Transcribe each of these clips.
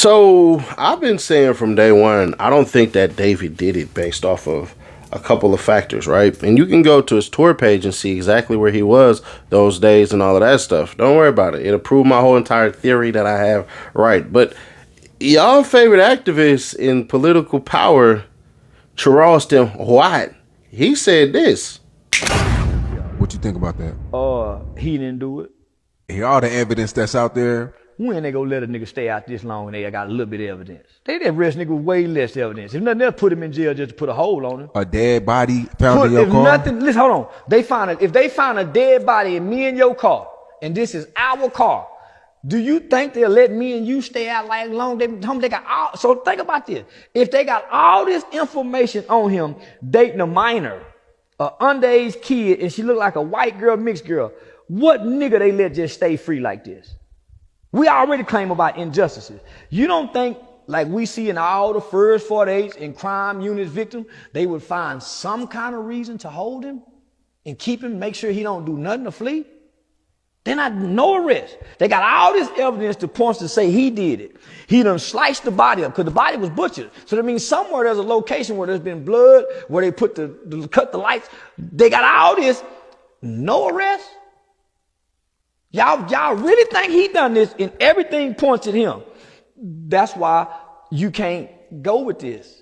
So I've been saying from day one, I don't think that David did it based off of a couple of factors, right? And you can go to his tour page and see exactly where he was those days and all of that stuff. Don't worry about it. It'll prove my whole entire theory that I have right. But y'all favorite activist in political power, Charleston White, he said this. What you think about that? He didn't do it. Hey, all the evidence that's out there. When they gonna let a nigga stay out this long and they got a little bit of evidence? They didn't arrest nigga with way less evidence. If nothing else, put him in jail just to put a hold on him. A dead body found in your car? Listen, hold on. If they find a dead body in me and your car, and this is our car, do you think they'll let me and you stay out like long? They got all, so think about this. If they got all this information on him, dating a minor, an underage kid, and she look like a white girl, mixed girl, what nigga they let just stay free like this? We already claim about injustices. You don't think, like we see in all the first 48s and crime units victims, they would find some kind of reason to hold him and keep him, make sure he don't do nothing to flee? They're not, no arrest. They got all this evidence to point to say he did it. He done sliced the body up because the body was butchered. So that means somewhere there's a location where there's been blood, where they put cut the lights. They got all this, no arrest. Y'all really think he done this and everything points at him? That's why you can't go with this.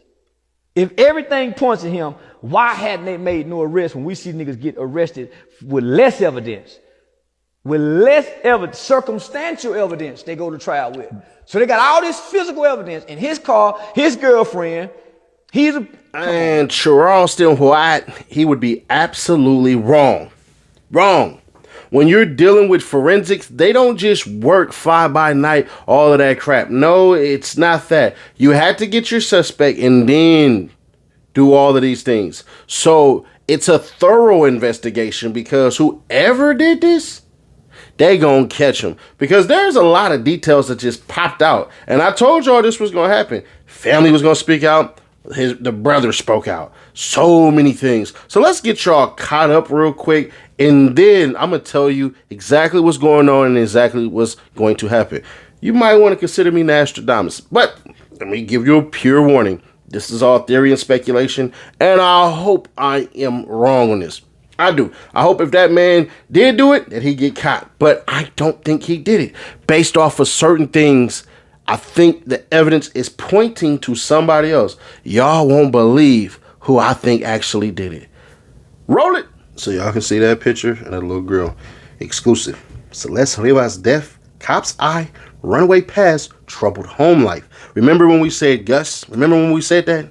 If everything points at him, why hadn't they made no arrest when we see niggas get arrested with less evidence? With less evidence, circumstantial evidence they go to trial with. So they got all this physical evidence in his car, his girlfriend. And Charleston White, he would be absolutely wrong. Wrong. When you're dealing with forensics, they don't just work fly by night, all of that crap. No, it's not that. You had to get your suspect and then do all of these things. So it's a thorough investigation because whoever did this, they gonna catch him. Because there's a lot of details that just popped out. And I told y'all this was gonna happen. Family was gonna speak out. The brother spoke out. So many things. So let's get y'all caught up real quick. And then I'm going to tell you exactly what's going on and exactly what's going to happen. You might want to consider me Nostradamus. But let me give you a pure warning. This is all theory and speculation. And I hope I am wrong on this. I do. I hope if that man did do it, that he get caught. But I don't think he did it. Based off of certain things, I think the evidence is pointing to somebody else. Y'all won't believe who I think actually did it. Roll it so y'all can see that picture and that little girl. Exclusive. Celeste Rivas death, cop's eye, runaway past, troubled home life. Remember when we said Gus? Remember when we said that?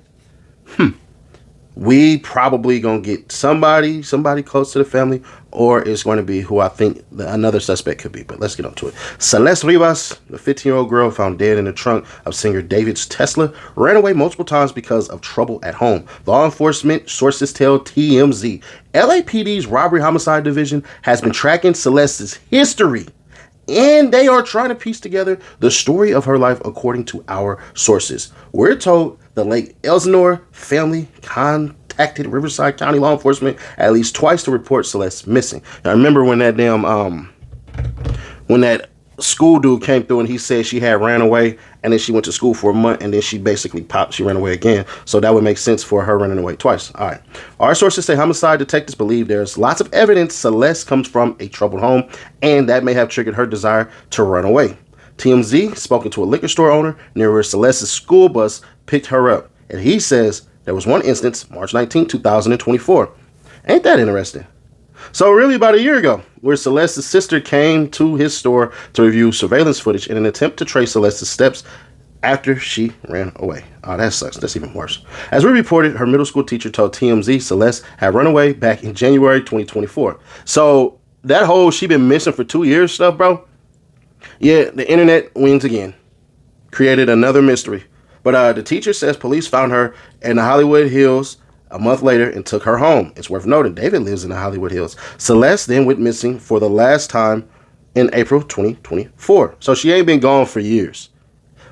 We probably gonna get somebody close to the family, or it's going to be who I think another suspect could be. But let's get on to it. Celeste Rivas, the 15-year-old girl found dead in the trunk of singer David's Tesla, ran away multiple times because of trouble at home. Law enforcement sources tell TMZ. LAPD's robbery homicide division has been tracking Celeste's history, and they are trying to piece together the story of her life according to our sources. We're told the late Elsinore family contacted Riverside County law enforcement at least twice to report Celeste missing. Now remember when that when that school dude came through and he said she had ran away and then she went to school for a month and then she basically she ran away again. So that would make sense for her running away twice. All right. Our sources say homicide detectives believe there's lots of evidence Celeste comes from a troubled home and that may have triggered her desire to run away. TMZ spoken to a liquor store owner near where Celeste's school bus picked her up. And he says there was one instance, March 19, 2024. Ain't that interesting? So really about a year ago, where Celeste's sister came to his store to review surveillance footage in an attempt to trace Celeste's steps after she ran away. Oh, that sucks. That's even worse. As we reported, her middle school teacher told TMZ Celeste had run away back in January 2024. So that whole she been missing for 2 years stuff, bro. Yeah, the internet wins again. Created another mystery. But the teacher says police found her in the Hollywood Hills a month later and took her home. It's worth noting David lives in the Hollywood Hills. Celeste then went missing for the last time in April 2024. So she ain't been gone for years.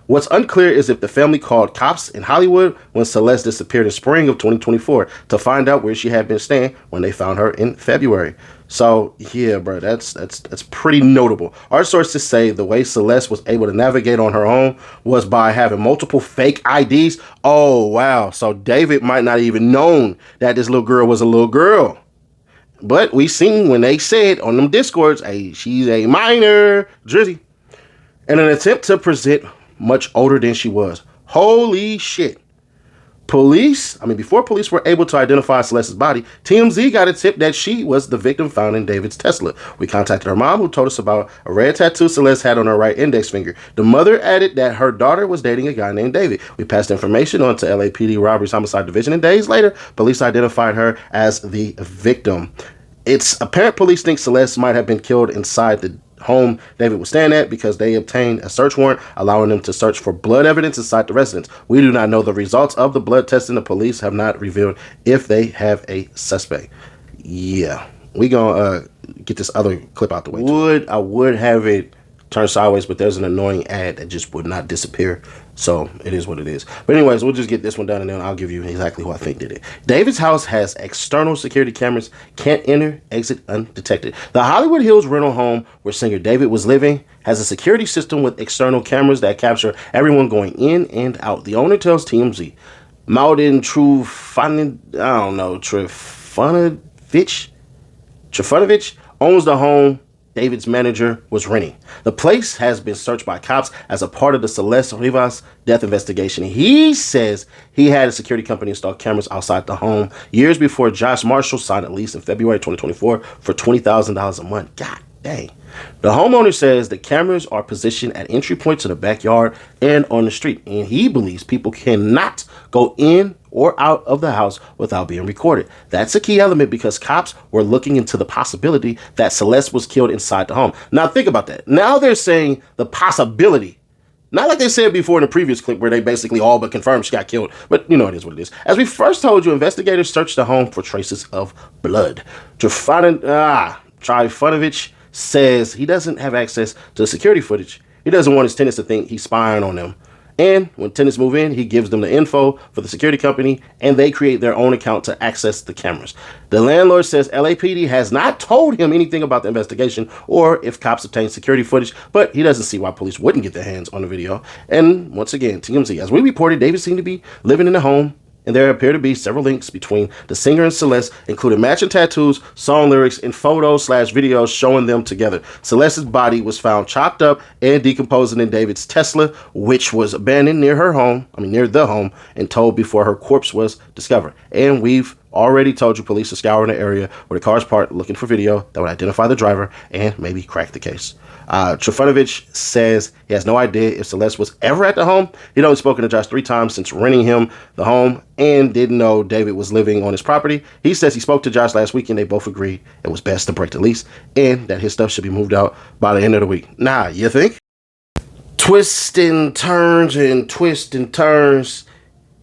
What's unclear is if the family called cops in Hollywood when Celeste disappeared in spring of 2024 to find out where she had been staying when they found her in February. So yeah, bro, that's pretty notable. Our sources say the way Celeste was able to navigate on her own was by having multiple fake IDs. Oh wow, so David might not even known that this little girl was a little girl. But we seen when they said on them discords, hey, she's a minor, Drizzy, in an attempt to present much older than she was. Holy shit. Before police were able to identify Celeste's body, TMZ got a tip that she was the victim found in David's Tesla. We contacted her mom, who told us about a red tattoo Celeste had on her right index finger. The mother added that her daughter was dating a guy named David. We passed information on to LAPD Robberies Homicide Division, and days later, police identified her as the victim. It's apparent police think Celeste might have been killed inside the home David was staying at because they obtained a search warrant allowing them to search for blood evidence inside the residence. We do not know the results of the blood testing. The police have not revealed if they have a suspect. Yeah, we gonna get this other clip out the way. I would have it turn sideways, but there's an annoying ad that just would not disappear. So it is what it is. But anyways, we'll just get this one done and then I'll give you exactly who I think did it. David's house has external security cameras, can't enter, exit undetected. The Hollywood Hills rental home where singer David was living has a security system with external cameras that capture everyone going in and out. The owner tells TMZ, Maudin Trifunovich owns the home David's manager was renting. The place has been searched by cops as a part of the Celeste Rivas death investigation. He says he had a security company install cameras outside the home years before Josh Marshall signed a lease in February 2024 for $20,000 a month. God dang. The homeowner says the cameras are positioned at entry points to the backyard and on the street, and he believes people cannot go in or out of the house without being recorded. That's a key element because cops were looking into the possibility that Celeste was killed inside the home. Now think about that. Now they're saying the possibility. Not like they said before in the previous clip where they basically all but confirmed she got killed. But you know it is what it is. As we first told you, investigators searched the home for traces of blood. Trifunovich says he doesn't have access to the security footage. He doesn't want his tenants to think he's spying on them. And when tenants move in, he gives them the info for the security company and they create their own account to access the cameras. The landlord says LAPD has not told him anything about the investigation or if cops obtain security footage, but he doesn't see why police wouldn't get their hands on the video. And once again, TMZ, as we reported, David seemed to be living in the home, and there appear to be several links between the singer and Celeste, including matching tattoos, song lyrics, and photos/videos showing them together. Celeste's body was found chopped up and decomposing in David's Tesla, which was abandoned near the home, and towed before her corpse was discovered. And we've already told you police are scouring the area where the car's parked looking for video that would identify the driver and maybe crack the case. Trifunovich says he has no idea if Celeste was ever at the home. He'd only spoken to Josh 3 times since renting him the home and didn't know David was living on his property. He says he spoke to Josh last week and they both agreed it was best to break the lease and that his stuff should be moved out by the end of the week. Nah, you think? Twists and turns.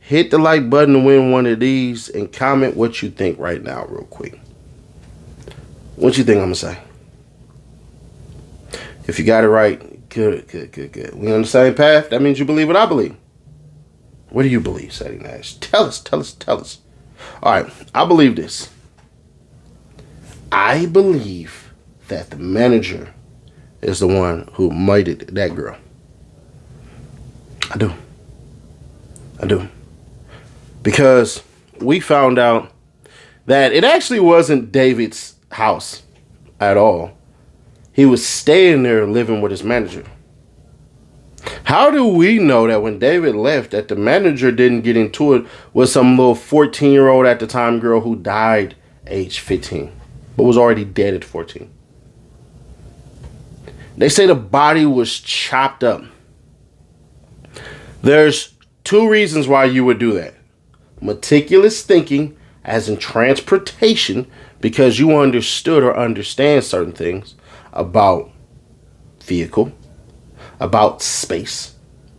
Hit the like button to win one of these and comment what you think right now real quick. What you think I'm going to say? If you got it right, good. We on the same path? That means you believe what I believe. What do you believe, Sadie Nash? Tell us. All right, I believe this. I believe that the manager is the one who murdered that girl. I do. Because we found out that it actually wasn't David's house at all. He was staying there living with his manager. How do we know that when David left that the manager didn't get into it with some little 14-year-old at the time girl who died age 15, but was already dead at 14? They say the body was chopped up. There's 2 reasons why you would do that. Meticulous thinking, as in transportation, because you understood or understand certain things about vehicle, about space,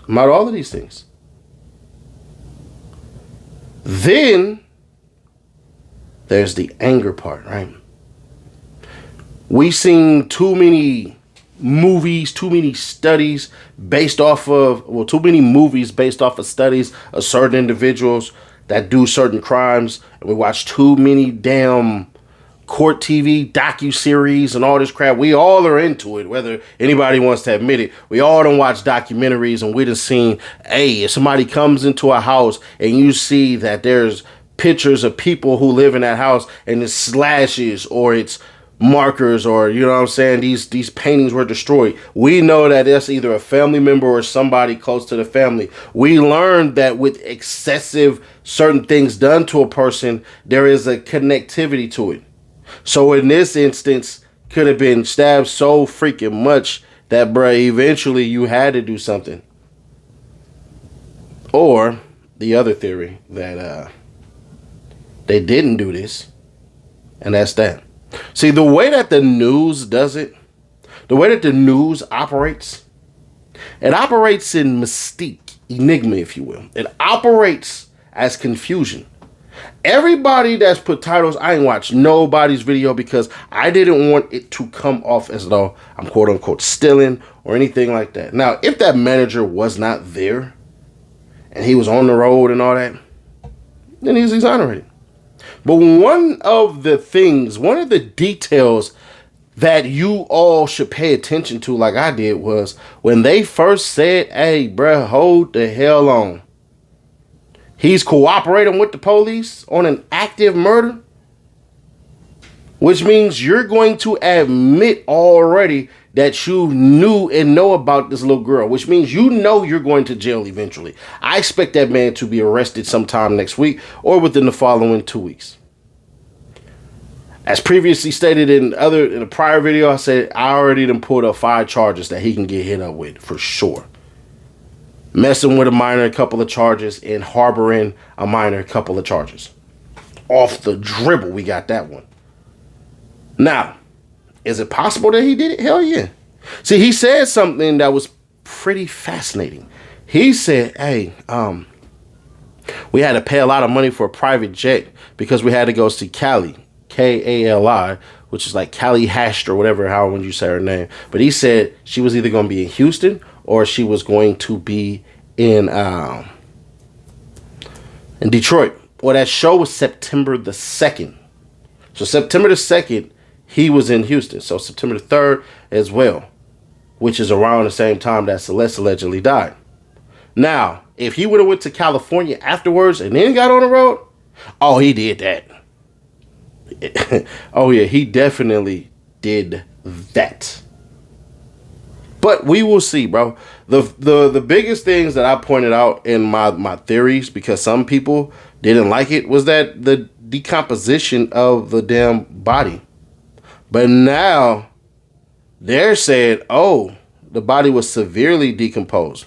about all of these things. Then there's the anger part, right? We've seen too many movies, too many studies based off of, too many movies based off of studies of certain individuals that do certain crimes, and we watch too many damn court TV, docuseries, and all this crap. We all are into it, whether anybody wants to admit it. We all done watch documentaries, and we done seen, hey, if somebody comes into a house and you see that there's pictures of people who live in that house and it's slashes or it's markers or, you know what I'm saying, these paintings were destroyed. We know that it's either a family member or somebody close to the family. We learned that with excessive certain things done to a person, there is a connectivity to it. So in this instance, could have been stabbed so freaking much that, bruh, eventually you had to do something. Or the other theory that they didn't do this, and that's that. See, the way that the news does it, the way that the news operates, it operates in mystique, enigma, if you will. It operates as confusion. Everybody that's put titles, I ain't watched nobody's video because I didn't want it to come off as though I'm quote unquote stealing or anything like that. Now, if that manager was not there and he was on the road and all that, then he's exonerated. But one of the details that you all should pay attention to, like I did, was when they first said, hey, bruh, hold the hell on. He's cooperating with the police on an active murder, which means you're going to admit already that you knew and know about this little girl, which means you know you're going to jail eventually. I expect that man to be arrested sometime next week or within the following 2 weeks. As previously stated in a prior video, I said I already done pulled up 5 charges that he can get hit up with for sure. Messing with a minor, a couple of charges, and harboring a minor, a couple of charges. Off the dribble, we got that one. Now, is it possible that he did it? Hell yeah. See, he said something that was pretty fascinating. He said, hey, we had to pay a lot of money for a private jet because we had to go see Callie, Kali, which is like Callie Hasht or whatever, however you say her name. But he said she was either going to be in Houston or she was going to be in Detroit. Well, that show was September the 2nd. So September the 2nd, he was in Houston. So September the 3rd as well, which is around the same time that Celeste allegedly died. Now, if he would have went to California afterwards and then got on the road, oh, he did that. Oh, yeah, he definitely did that. But we will see, bro. The biggest things that I pointed out in my theories, because some people didn't like it, was that the decomposition of the damn body. But now they're saying, oh, the body was severely decomposed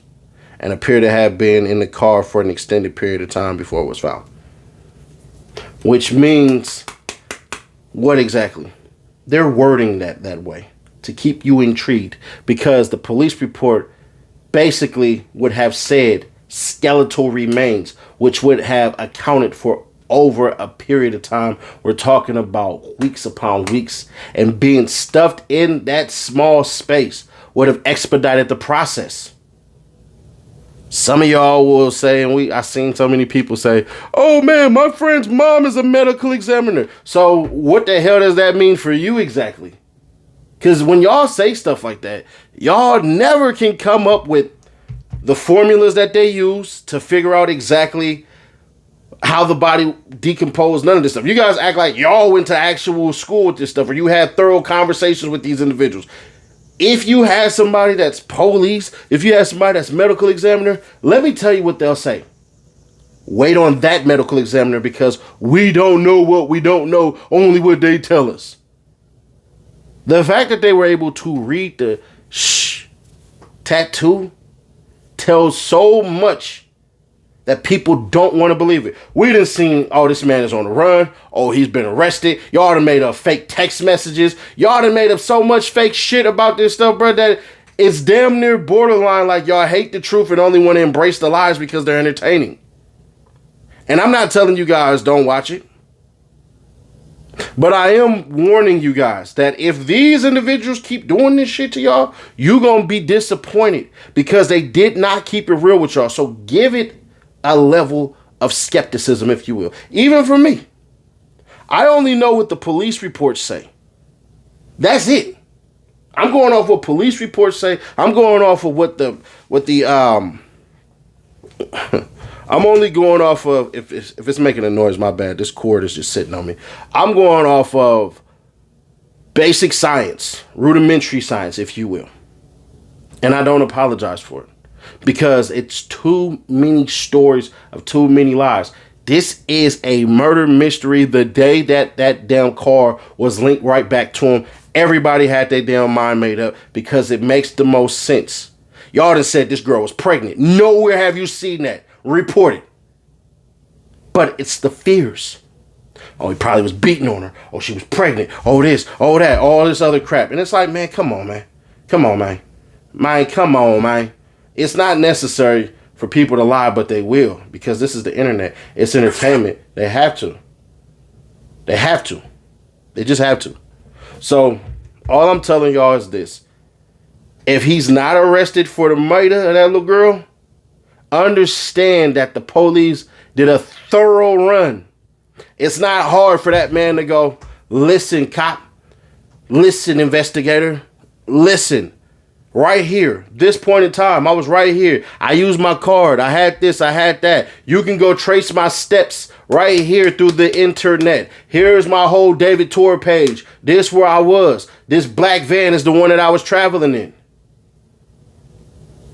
and appeared to have been in the car for an extended period of time before it was found. Which means what exactly? They're wording that way to keep you intrigued, because the police report basically would have said skeletal remains, which would have accounted for over a period of time. We're talking about weeks upon weeks, and being stuffed in that small space would have expedited the process. Some of y'all will say, and I seen so many people say, oh man, my friend's mom is a medical examiner. So what the hell does that mean for you exactly? Because when y'all say stuff like that, y'all never can come up with the formulas that they use to figure out exactly how the body decomposed. None of this stuff. You guys act like y'all went to actual school with this stuff, or you had thorough conversations with these individuals. If you have somebody that's police, if you have somebody that's medical examiner, let me tell you what they'll say. Wait on that medical examiner, because we don't know what we don't know, only what they tell us. The fact that they were able to read the tattoo tells so much that people don't want to believe it. We done seen, oh, this man is on the run. Oh, he's been arrested. Y'all done made up fake text messages. Y'all done made up so much fake shit about this stuff, bro, that it's damn near borderline like y'all hate the truth and only want to embrace the lies because they're entertaining. And I'm not telling you guys don't watch it. But I am warning you guys that if these individuals keep doing this shit to y'all, you're going to be disappointed because they did not keep it real with y'all. So give it a level of skepticism, if you will. Even for me, I only know what the police reports say. That's it. I'm going off what police reports say. I'm going off of I'm only going off of, if it's making a noise, my bad. This cord is just sitting on me. I'm going off of basic science, rudimentary science, if you will. And I don't apologize for it because it's too many stories of too many lies. This is a murder mystery. The day that damn car was linked right back to him, everybody had their damn mind made up because it makes the most sense. Y'all done said this girl was pregnant. Nowhere have you seen that reported. But it's the fears. Oh, he probably was beating on her. Oh, she was pregnant. Oh, this, oh, that, all this other crap. And it's like, man, come on, man. Come on, man. Man, come on, man. It's not necessary for people to lie, but they will. Because this is the internet. It's entertainment. They have to. They have to. They just have to. So, all I'm telling y'all is this. If he's not arrested for the murder of that little girl, understand that the police did a thorough run. It's not hard for that man to go, listen, cop, listen, investigator, listen, right here, this point in time, I was right here. I used my card. I had this, I had that. You can go trace my steps right here through the internet. Here's my whole David tour page. This where I was. This black van is the one that I was traveling in.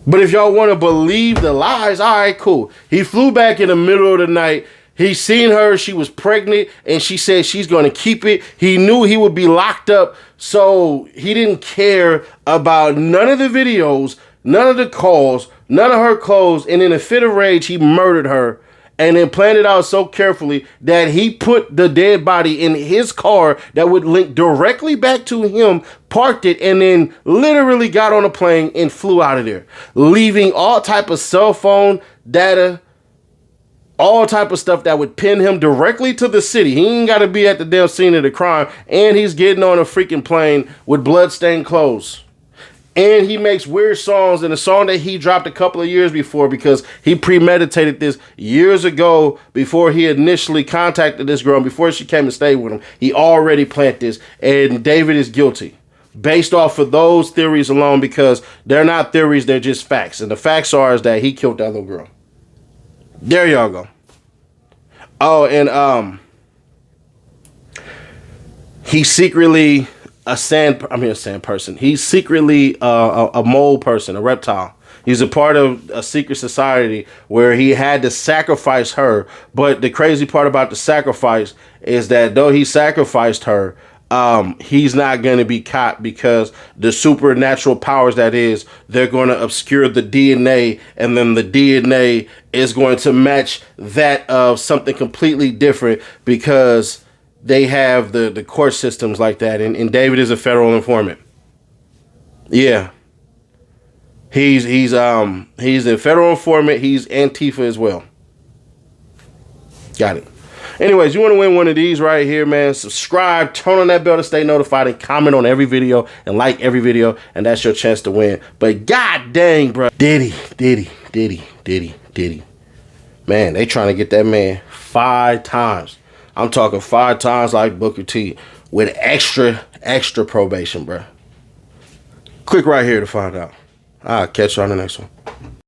But if y'all want to believe the lies, all right, cool. He flew back in the middle of the night. He seen her. She was pregnant, and she said she's going to keep it. He knew he would be locked up, so he didn't care about none of the videos, none of the calls, none of her clothes. And in a fit of rage, he murdered her and then planned it out so carefully that he put the dead body in his car that would link directly back to him, parked it, and then literally got on a plane and flew out of there, leaving all type of cell phone data, all type of stuff that would pin him directly to the city. He ain't got to be at the damn scene of the crime, and he's getting on a freaking plane with bloodstained clothes. And he makes weird songs, and a song that he dropped a couple of years before because he premeditated this years ago before he initially contacted this girl, before she came and stayed with him. He already planned this, and David is guilty based off of those theories alone because they're not theories, they're just facts. And the facts are is that he killed that little girl. There y'all go. Oh, and he secretly... He's secretly a mole person, a reptile. He's a part of a secret society where he had to sacrifice her. But the crazy part about the sacrifice is that though he sacrificed her, he's not going to be caught because the supernatural powers that is, they're going to obscure the DNA, and then the DNA is going to match that of something completely different because they have the court systems like that. And David is a federal informant. Yeah. He's a federal informant. He's Antifa as well. Got it. Anyways, you want to win one of these right here, man. Subscribe, turn on that bell to stay notified, and comment on every video and like every video, and that's your chance to win. But god dang, bro. Diddy. Man, they trying to get that man 5 times. I'm talking 5 times like Booker T with extra probation, bro. Click right here to find out. I'll catch you on the next one.